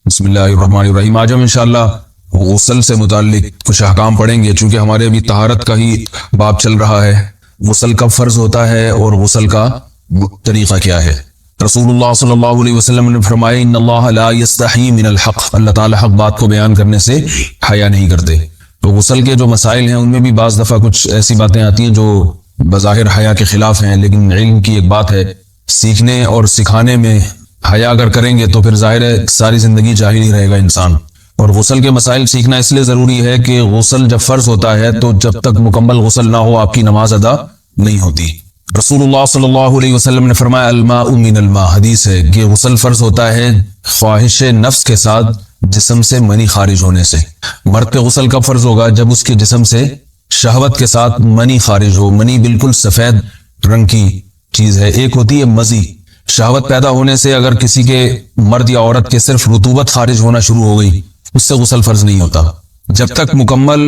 بسم اللہ الرحمن الرحیم۔ آج ہم انشاءاللہ غسل سے متعلق کچھ احکام پڑھیں گے، چونکہ ہمارے ابھی طہارت کا ہی باب چل رہا ہے۔ غسل کب فرض ہوتا ہے اور غسل کا طریقہ کیا ہے؟ رسول اللہ صلی اللہ علیہ وسلم نے فرمایا ان اللہ لا یستحی من الحق، اللہ تعالی حق بات کو بیان کرنے سے حیا نہیں کرتے۔ تو غسل کے جو مسائل ہیں ان میں بھی بعض دفعہ کچھ ایسی باتیں آتی ہیں جو بظاہر حیا کے خلاف ہیں، لیکن علم کی ایک بات ہے، سیکھنے اور سکھانے میں حیا اگر کریں گے تو پھر ظاہر ہے ساری زندگی جاہل ہی رہے گا انسان۔ اور غسل کے مسائل سیکھنا اس لیے ضروری ہے کہ غسل جب فرض ہوتا ہے تو جب تک مکمل غسل نہ ہو آپ کی نماز ادا نہیں ہوتی۔ رسول اللہ صلی اللہ علیہ وسلم نے فرمایا الماء من الماء، حدیث ہے کہ غسل فرض ہوتا ہے خواہش نفس کے ساتھ جسم سے منی خارج ہونے سے۔ مرد پہ غسل کب فرض ہوگا؟ جب اس کے جسم سے شہوت کے ساتھ منی خارج ہو۔ منی بالکل سفید رنگ کی چیز ہے، ایک ہوتی ہے مزی۔ شہوت پیدا ہونے سے اگر کسی کے مرد یا عورت کے صرف رطوبت خارج ہونا شروع ہو گئی، اس سے غسل فرض نہیں ہوتا۔ جب تک مکمل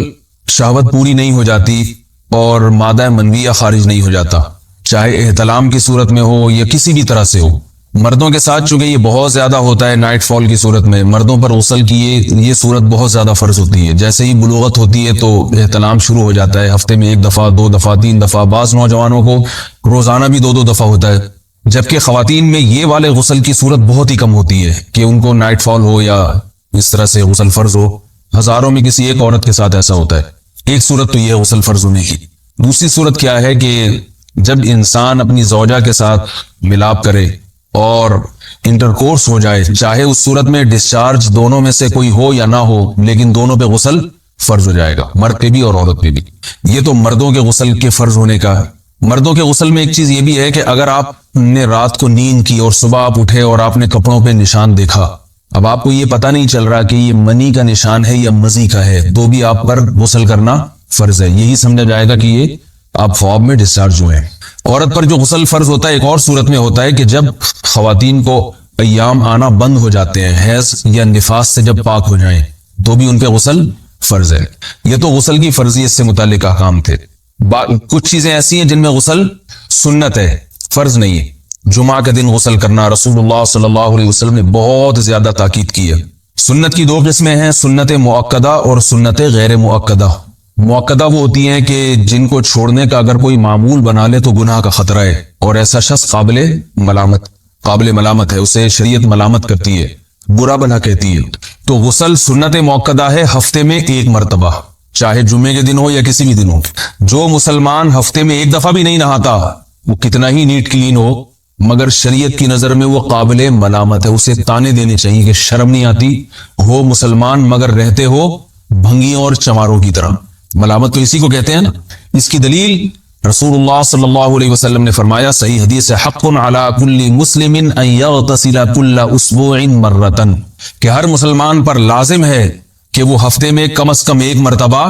شہوت پوری نہیں ہو جاتی اور مادہ منویہ خارج نہیں ہو جاتا، چاہے احتلام کی صورت میں ہو یا کسی بھی طرح سے ہو۔ مردوں کے ساتھ چونکہ یہ بہت زیادہ ہوتا ہے، نائٹ فال کی صورت میں مردوں پر غسل کی یہ صورت بہت زیادہ فرض ہوتی ہے۔ جیسے ہی بلوغت ہوتی ہے تو احتلام شروع ہو جاتا ہے، ہفتے میں 1 دفعہ 2 دفعہ 3 دفعہ، بعض نوجوانوں کو روزانہ بھی 2 دفعہ ہوتا ہے، جبکہ خواتین میں یہ والے غسل کی صورت بہت ہی کم ہوتی ہے کہ ان کو نائٹ فال ہو یا اس طرح سے غسل فرض ہو۔ ہزاروں میں کسی ایک عورت کے ساتھ ایسا ہوتا ہے۔ ایک صورت تو یہ غسل فرض ہونے کی۔ دوسری صورت کیا ہے کہ جب انسان اپنی زوجہ کے ساتھ ملاپ کرے اور انٹرکورس ہو جائے، چاہے اس صورت میں ڈسچارج دونوں میں سے کوئی ہو یا نہ ہو، لیکن دونوں پہ غسل فرض ہو جائے گا، مرد پہ بھی اور عورت پہ بھی۔ یہ تو مردوں کے غسل کے فرض ہونے کا ہے۔ مردوں کے غسل میں ایک چیز یہ بھی ہے کہ اگر آپ نے رات کو نیند کی اور صبح آپ اٹھے اور آپ نے کپڑوں پہ نشان دیکھا، اب آپ کو یہ پتہ نہیں چل رہا کہ یہ منی کا نشان ہے یا مزی کا ہے، تو بھی آپ پر غسل کرنا فرض ہے۔ یہی سمجھا جائے گا کہ یہ آپ خواب میں ڈسچارج ہوئے ہیں۔ عورت پر جو غسل فرض ہوتا ہے ایک اور صورت میں ہوتا ہے کہ جب خواتین کو ایام آنا بند ہو جاتے ہیں، حیض یا نفاس سے جب پاک ہو جائیں، تو بھی ان پہ غسل فرض ہے۔ یہ تو غسل کی فرضیت سے متعلق احکام تھے۔ کچھ چیزیں ایسی ہیں جن میں غسل سنت ہے، فرض نہیں ہے۔ جمعہ کے دن غسل کرنا رسول اللہ صلی اللہ علیہ وسلم نے بہت زیادہ تاکید کی ہے۔ سنت کی 2 قسمیں ہیں، سنت مؤکدہ اور سنت غیر مؤکدہ۔ مؤکدہ وہ ہوتی ہیں کہ جن کو چھوڑنے کا اگر کوئی معمول بنا لے تو گناہ کا خطرہ ہے، اور ایسا شخص قابل ملامت ہے، اسے شریعت ملامت کرتی ہے، برا بھلا کہتی ہے۔ تو غسل سنت مؤکدہ ہے، ہفتے میں 1 مرتبہ، چاہے جمعے کے دن ہو یا کسی بھی دن ہو۔ جو مسلمان ہفتے میں 1 دفعہ بھی نہیں نہاتا، وہ کتنا ہی نیٹ کلین ہو، مگر شریعت کی نظر میں وہ قابل ملامت ہے، اسے تانے دینے چاہیے کہ شرم نہیں آتی ہو مسلمان مگر رہتے ہو بھنگیوں اور چماروں کی طرح۔ ملامت تو اسی کو کہتے ہیں نا۔ اس کی دلیل رسول اللہ صلی اللہ علیہ وسلم نے فرمایا، صحیح حدیث ہے، حق علی کل مسلم ان یغتسل کل اسبوع مرۃ، کہ ہر مسلمان پر لازم ہے کہ وہ ہفتے میں کم از کم 1 مرتبہ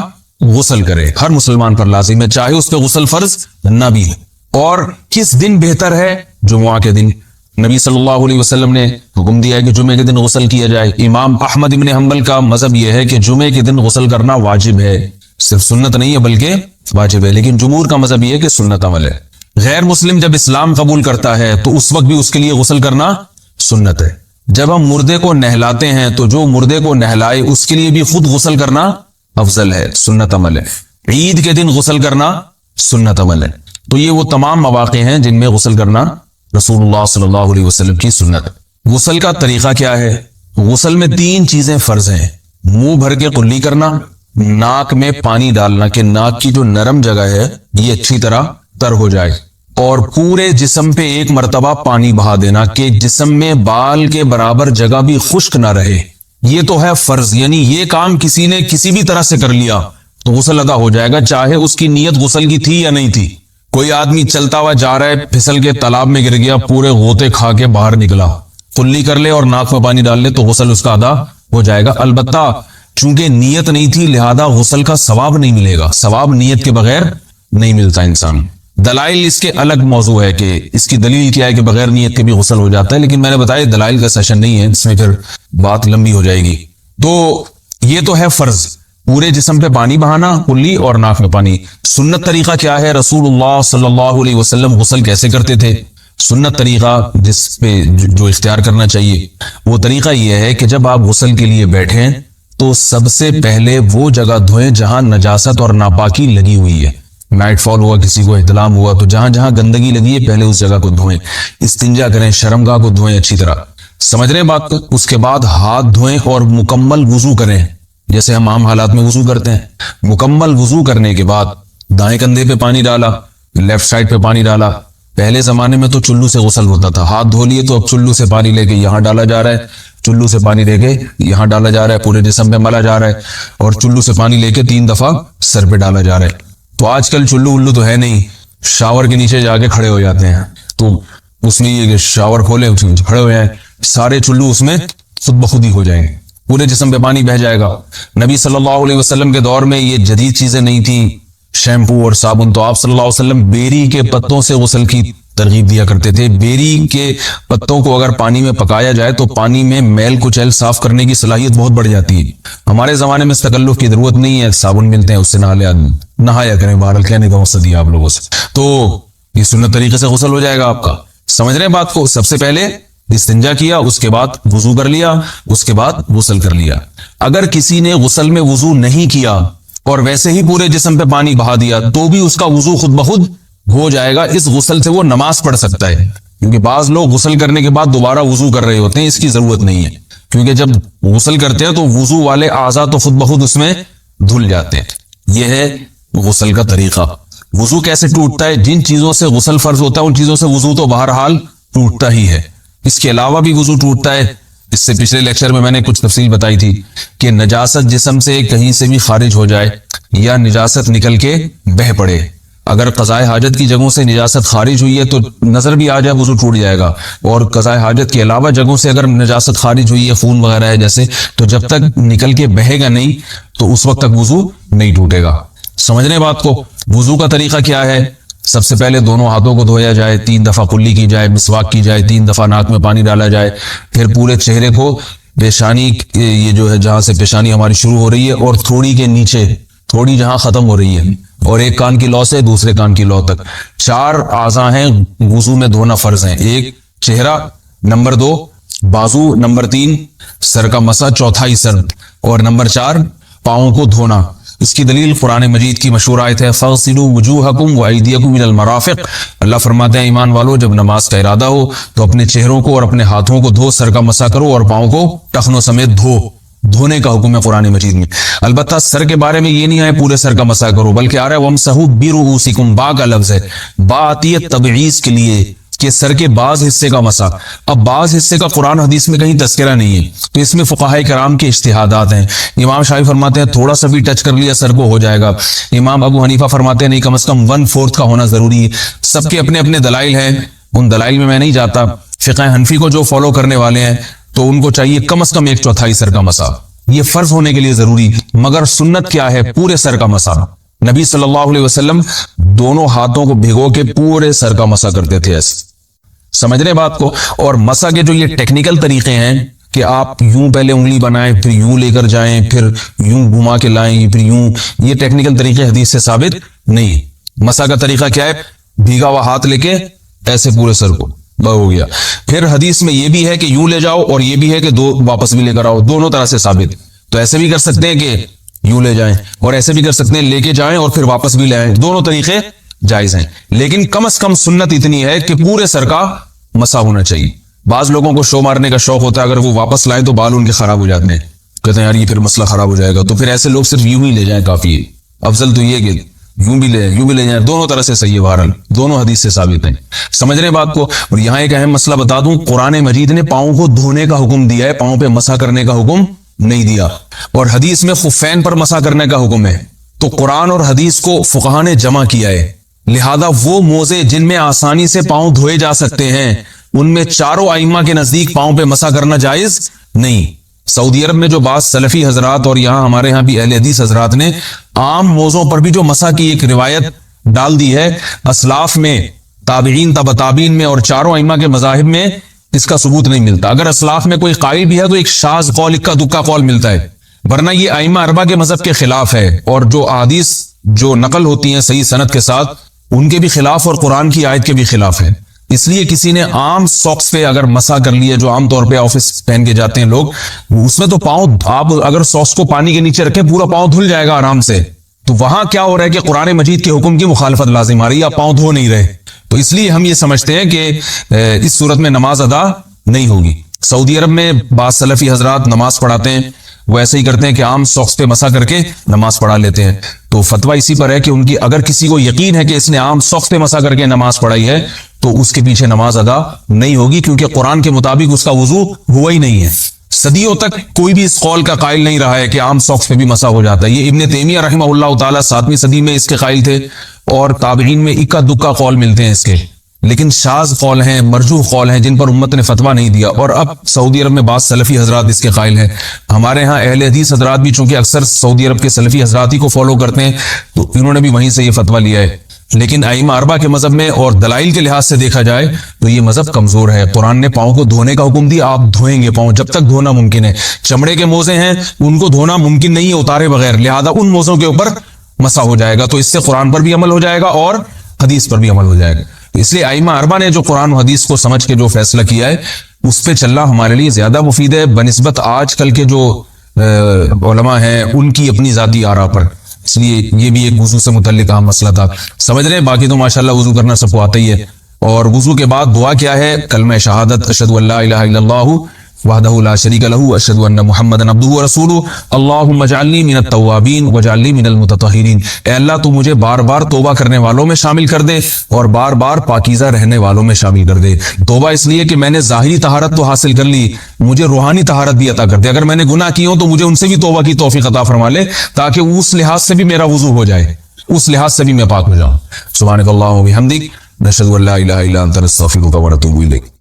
غسل کرے۔ ہر مسلمان پر لازم ہے، چاہے اس پہ غسل فرض نہ بھی ہے۔ اور کس دن بہتر ہے؟ جمعہ کے دن۔ نبی صلی اللہ علیہ وسلم نے حکم دیا ہے کہ جمعے کے دن غسل کیا جائے۔ امام احمد ابن حنبل کا مذہب یہ ہے کہ جمعے کے دن غسل کرنا واجب ہے، صرف سنت نہیں ہے بلکہ واجب ہے، لیکن جمہور کا مذہب یہ ہے کہ سنت عمل ہے۔ غیر مسلم جب اسلام قبول کرتا ہے تو اس وقت بھی اس کے لیے غسل کرنا سنت ہے۔ جب ہم مردے کو نہلاتے ہیں تو جو مردے کو نہلائے اس کے لیے بھی خود غسل کرنا افضل ہے، سنت عمل ہے۔ عید کے دن غسل کرنا سنت عمل ہے۔ تو یہ وہ تمام مواقع ہیں جن میں غسل کرنا رسول اللہ صلی اللہ علیہ وسلم کی سنت ہے۔ غسل کا طریقہ کیا ہے؟ غسل میں 3 چیزیں فرض ہیں۔ منہ بھر کے قلی کرنا، ناک میں پانی ڈالنا کہ ناک کی جو نرم جگہ ہے یہ اچھی طرح تر ہو جائے، اور پورے جسم پہ 1 مرتبہ پانی بہا دینا کہ جسم میں بال کے برابر جگہ بھی خشک نہ رہے۔ یہ تو ہے فرض، یعنی یہ کام کسی نے کسی بھی طرح سے کر لیا تو غسل ادا ہو جائے گا، چاہے اس کی نیت غسل کی تھی یا نہیں تھی۔ کوئی آدمی چلتا ہوا جا رہا ہے، پھسل کے تالاب میں گر گیا، پورے غوطے کھا کے باہر نکلا، قلی کر لے اور ناک میں پانی ڈال لے تو غسل اس کا ادا ہو جائے گا۔ البتہ چونکہ نیت نہیں تھی لہذا غسل کا ثواب نہیں ملے گا، ثواب نیت کے بغیر نہیں ملتا انسان۔ دلائل اس کے الگ موضوع ہے کہ اس کی دلیل کیا ہے کہ بغیر نیت کے بھی غسل ہو جاتا ہے، لیکن میں نے بتایا دلائل کا سیشن نہیں ہے، اس میں پھر بات لمبی ہو جائے گی۔ تو یہ تو ہے فرض، پورے جسم پہ پانی بہانا، کلی اور ناک میں پانی۔ سنت طریقہ کیا ہے؟ رسول اللہ صلی اللہ علیہ وسلم غسل کیسے کرتے تھے؟ سنت طریقہ جس پہ جو اختیار کرنا چاہیے وہ طریقہ یہ ہے کہ جب آپ غسل کے لیے بیٹھیں تو سب سے پہلے وہ جگہ دھوئیں جہاں نجاست اور ناپاکی لگی ہوئی ہے. نائٹ فال ہوا, کسی کو احتلام ہوا, تو جہاں جہاں گندگی لگی ہے پہلے اس جگہ کو دھوئیں. استنجا کریں, شرمگاہ کو دھوئیں اچھی طرح. سمجھ رہے ہیں بات کو؟ اس کے بعد ہاتھ دھوئیں اور مکمل وضو کریں جیسے ہم عام حالات میں وضو کرتے ہیں. مکمل وضو کرنے کے بعد دائیں کندھے پہ پانی ڈالا, لیفٹ سائڈ پہ پانی ڈالا. پہلے زمانے میں تو چلو سے غسل ہوتا تھا, ہاتھ دھو لیے تو اب چلو سے پانی لے کے یہاں ڈالا جا رہا ہے, چلو سے پانی لے کے یہاں ڈالا جا رہا ہے, پورے جسم پہ ملا جا رہا ہے, اور چلو سے پانی لے کے 3 دفعہ سر پہ ڈالا جا رہا ہے. تو آج کل چلو الو تو ہے نہیں, شاور کے نیچے جا کے کھڑے ہو جاتے ہیں. تو اس میں یہ کہ شاور کھولے کھڑے ہو جائیں, سارے چلو اس میں خود بخود ہی ہو جائیں گے, پورے جسم پہ پانی بہ جائے گا. نبی صلی اللہ علیہ وسلم کے دور میں یہ جدید چیزیں نہیں تھیں, شیمپو اور صابن. تو آپ صلی اللہ علیہ وسلم بیری کے پتوں سے غسل کی ترغیب دیا کرتے تھے. بیری کے پتوں کو اگر پانی میں پکایا جائے تو پانی میں میل کچیل صاف کرنے کی صلاحیت بہت بڑھ جاتی ہے. ہمارے زمانے میں اس تکلف کی ضرورت نہیں ہے, صابن ملتے ہیں اس سے نہا لے آدمی, نہایا کریں. بہرحال کہنے کا مقصد دیا آپ لوگوں سے, تو یہ سنت طریقے سے غسل ہو جائے گا آپ کا. سمجھ رہے ہیں بات کو؟ سب سے پہلے استنجا کیا, اس کے بعد وضو کر لیا, اس کے بعد غسل کر لیا. اگر کسی نے غسل میں وضو نہیں کیا اور ویسے ہی پورے جسم پہ پانی بہا دیا تو بھی اس کا وضو خود بخود ہو جائے گا. اس غسل سے وہ نماز پڑھ سکتا ہے, کیونکہ بعض لوگ غسل کرنے کے بعد دوبارہ وضو کر رہے ہوتے ہیں. اس کی ضرورت نہیں ہے, کیونکہ جب غسل کرتے ہیں تو وضو والے اعضاء تو خود بخود اس میں دھل جاتے ہیں. یہ ہے غسل کا طریقہ. وضو کیسے ٹوٹتا ہے؟ جن چیزوں سے غسل فرض ہوتا ہے ان چیزوں سے وضو تو بہرحال ٹوٹتا ہی ہے. اس کے علاوہ بھی وضو ٹوٹتا ہے. اس سے پچھلے لیکچر میں نے کچھ تفصیل بتائی تھی کہ نجاست جسم سے کہیں سے بھی خارج ہو جائے یا نجاست نکل کے بہ پڑے, اگر قضاء حاجت کی جگہوں سے نجاست خارج ہوئی ہے تو نظر بھی آ جائے وضو ٹوٹ جائے گا, اور قضاء حاجت کے علاوہ جگہوں سے اگر نجاست خارج ہوئی ہے, خون وغیرہ ہے جیسے, تو جب تک نکل کے بہے گا نہیں تو اس وقت تک وضو نہیں ٹوٹے گا. سمجھ رہے ہیں بات کو؟ وضو کا طریقہ کیا ہے؟ سب سے پہلے دونوں ہاتھوں کو دھویا جائے, 3 دفعہ کلی کی جائے, مسواک کی جائے, 3 دفعہ ناک میں پانی ڈالا جائے, پھر پورے چہرے کو پیشانی, یہ جو ہے جہاں سے پیشانی ہماری شروع ہو رہی ہے اور تھوڑی کے نیچے تھوڑی جہاں ختم ہو رہی ہے, اور ایک کان کی لو سے دوسرے کان کی لو تک 4 اعضاء ہیں وضو میں دھونا فرض ہیں. 1 چہرہ, نمبر 2 بازو, نمبر 3 سر کا مسا, چوتھائی سر, اور نمبر 4 پاؤں کو دھونا. اس کی دلیل قرآن مجید کی مشہور آیت ہے فَاغْسِلُوا وُجُوهَكُمْ وَأَيْدِيَكُمْ إِلَى الْمَرَافِقِ. اللہ فرماتے ہیں ایمان والو, جب نماز کا ارادہ ہو تو اپنے چہروں کو اور اپنے ہاتھوں کو دھو, سر کا مسا کرو اور پاؤں کو ٹخنوں سمیت دھو. دھونے کا حکم ہے قرآن مجید میں. البتہ سر کے بارے میں یہ نہیں آئے پورے سر کا مسا کرو, بلکہ آ رہا ہے وَامْسَحُوا بِرُؤُوسِكُمْ. با کا لفظ ہے, با آتی ہے تبعیض کے لیے کہ سر کے بعض حصے کا مسا. اب بعض حصے کا قرآن حدیث میں کہیں تذکرہ نہیں ہے, تو اس میں فقہائے کرام کے اجتہادات ہیں. امام شافعی فرماتے ہیں تھوڑا سا بھی ٹچ کر لیا سر کو ہو جائے گا. امام ابو حنیفہ فرماتے ہیں نہیں, کم از کم 1/4 کا ہونا ضروری ہے. سب کے اپنے اپنے دلائل ہیں, ان دلائل میں نہیں جاتا. فقہ حنفی کو جو فالو کرنے والے ہیں تو ان کو چاہیے کم از کم 1/4 سر کا مسا, یہ فرض ہونے کے لیے ضروری. مگر سنت کیا ہے؟ پورے سر کا مسا. نبی صلی اللہ علیہ وسلم دونوں ہاتھوں کو بھگو کے پورے سر کا مسا کرتے تھے ایسے. سمجھ رہے بات کو؟ اور مسا کے جو یہ ٹیکنیکل طریقے ہیں کہ آپ یوں پہلے انگلی بنائیں, پھر یوں لے کر جائیں, پھر یوں گھما کے لائیں, پھر یوں, یہ ٹیکنیکل طریقے حدیث سے ثابت نہیں. مسا کا طریقہ کیا ہے؟ بھیگا ہوا ہاتھ لے کے ایسے پورے سر کو ہو گیا. پھر حدیث میں یہ بھی ہے کہ یوں لے جاؤ اور یہ بھی ہے کہ 2 واپس بھی لے کر آؤ, دونوں طرح سے ثابت. تو ایسے بھی کر سکتے ہیں کہ یوں لے جائیں, اور ایسے بھی کر سکتے ہیں لے کے جائیں اور پھر واپس بھی لے آئیں, دونوں طریقے جائز ہیں. لیکن کم از کم سنت اتنی ہے کہ پورے سر کا مسا ہونا چاہیے. بعض لوگوں کو شو مارنے کا شوق ہوتا ہے, اگر وہ واپس لائیں تو بال ان کے خراب ہو جاتے ہیں, کہتے ہیں یار یہ پھر مسئلہ خراب ہو جائے گا. تو پھر ایسے لوگ صرف یوں ہی لے جائیں کافی ہے. افضل تو یہ کہ یوں بھی لے جائیں, دونوں طرح سے صحیح ہے. بہرحال دونوں حدیث سے ثابت ہیں. سمجھ رہے بات کو؟ اور یہاں ایک اہم مسئلہ بتا دوں, قرآن مجید نے پاؤں کو دھونے کا حکم دیا ہے, پاؤں پہ مسا کرنے کا حکم نہیں دیا. اور حدیث میں خفین پر مسا کرنے کا حکم ہے. تو قرآن اور حدیث کو فقہاء نے جمع کیا ہے. لہذا وہ موزے جن میں آسانی سے پاؤں دھوئے جا سکتے ہیں ان میں چاروں ائمہ کے نزدیک پاؤں پہ مسا کرنا جائز نہیں. سعودی عرب میں جو بعض سلفی حضرات اور یہاں ہمارے ہاں بھی اہل حدیث حضرات نے عام موزوں پر بھی جو مسا کی ایک روایت ڈال دی ہے, اسلاف میں, تابعین, تبع تابعین میں اور چاروں ائمہ کے مذاہب میں اس کا ثبوت نہیں ملتا. اگر اسلاف میں کوئی قائل بھی ہے تو ایک شاذ قول, اکا دکا قول ملتا ہے, ورنہ یہ ائمہ اربعہ کے مذہب کے خلاف ہے. اور جو احادیث جو نقل ہوتی ہیں صحیح سند کے ساتھ ان کے بھی خلاف اور قرآن کی آیت کے بھی خلاف ہے. اس لیے کسی نے عام ساکس پہ اگر مسا کر لیا، جو عام طور پہ آفس پہن کے جاتے ہیں لوگ، اس میں تو پاؤں، آپ اگر ساکس کو پانی کے نیچے رکھیں پورا پاؤں دھل جائے گا آرام سے. تو وہاں کیا ہو رہا ہے کہ قرآن مجید کے حکم کی مخالفت لازم آ رہی ہے، آپ پاؤں دھو نہیں رہے. تو اس لیے ہم یہ سمجھتے ہیں کہ اس صورت میں نماز ادا نہیں ہوگی. سعودی عرب میں بعض سلفی حضرات نماز پڑھاتے ہیں، وہ ایسے ہی کرتے ہیں کہ عام ساکس پہ مسا کر کے نماز پڑھا لیتے ہیں. تو فتویٰ اسی پر ہے کہ ان کی اگر کسی کو یقین ہے کہ اس نے عام ساکس پہ مسا کر کے نماز پڑھائی ہے تو اس کے پیچھے نماز ادا نہیں ہوگی، کیونکہ قرآن کے مطابق اس کا وضو ہوا ہی نہیں ہے. صدیوں تک کوئی بھی اس قول کا قائل نہیں رہا ہے کہ عام ساکس پہ بھی مسا ہو جاتا ہے. یہ ابن تیمیہ رحمہ اللہ تعالیٰ 7ویں صدی میں اس کے قائل تھے، اور تابعین میں اکا دکا قول ملتے ہیں اس کے، لیکن شاذ قول ہیں، مرجوح قول ہیں جن پر امت نے فتویٰ نہیں دیا. اور اب سعودی عرب میں بعض سلفی حضرات اس کے قائل ہیں. ہمارے ہاں اہل حدیث حضرات بھی چونکہ اکثر سعودی عرب کے سلفی حضرات ہی کو فالو کرتے ہیں، تو انہوں نے بھی وہیں سے یہ فتویٰ لیا ہے. لیکن ائمہ اربعہ کے مذہب میں اور دلائل کے لحاظ سے دیکھا جائے تو یہ مذہب کمزور ہے. قرآن نے پاؤں کو دھونے کا حکم دیا، آپ دھوئیں گے پاؤں جب تک دھونا ممکن ہے. چمڑے کے موزے ہیں ان کو دھونا ممکن نہیں ہے اتارے بغیر، لہذا ان موزوں کے اوپر مسا ہو جائے گا. تو اس سے قرآن پر بھی عمل ہو جائے گا اور حدیث پر بھی عمل ہو جائے گا. اس لیے ائمہ اربعہ نے جو قرآن و حدیث کو سمجھ کے جو فیصلہ کیا ہے اس پہ چلنا ہمارے لیے زیادہ مفید ہے بنسبت آج کل کے جو علماء ہیں ان کی اپنی ذاتی آراء پر. اس لیے یہ بھی ایک وضو سے متعلق اہم مسئلہ تھا. سمجھ رہے ہیں؟ باقی تو ماشاءاللہ وضو کرنا سب کو آتا ہی ہے. اور وضو کے بعد دعا کیا ہے؟ کلمہ شہادت، اشہد ان لا الہ الا اللہ وحدہ لا شریک لہ اشہد ان محمدا عبدہ ورسولہ اللہم اجعلنی من التوابین واجعلنی من المتطہرین. اے اللہ تو مجھے بار بار توبہ کرنے والوں میں شامل کر دے اور بار بار پاکیزہ رہنے والوں میں شامل کر دے. توبہ اس لیے کہ میں نے ظاہری طہارت تو حاصل کر لی، مجھے روحانی طہارت بھی عطا کر دے. اگر میں نے گناہ کی ہوں تو مجھے ان سے بھی توبہ کی توفیق عطا فرما لے، تاکہ اس لحاظ سے بھی میرا وضو ہو جائے، اس لحاظ سے بھی میں پاک ہو جاؤں. سبحانک اللہم و بحمدک، نشہد ان لا الہ الا انت، نستغفرک و نتوب الیک.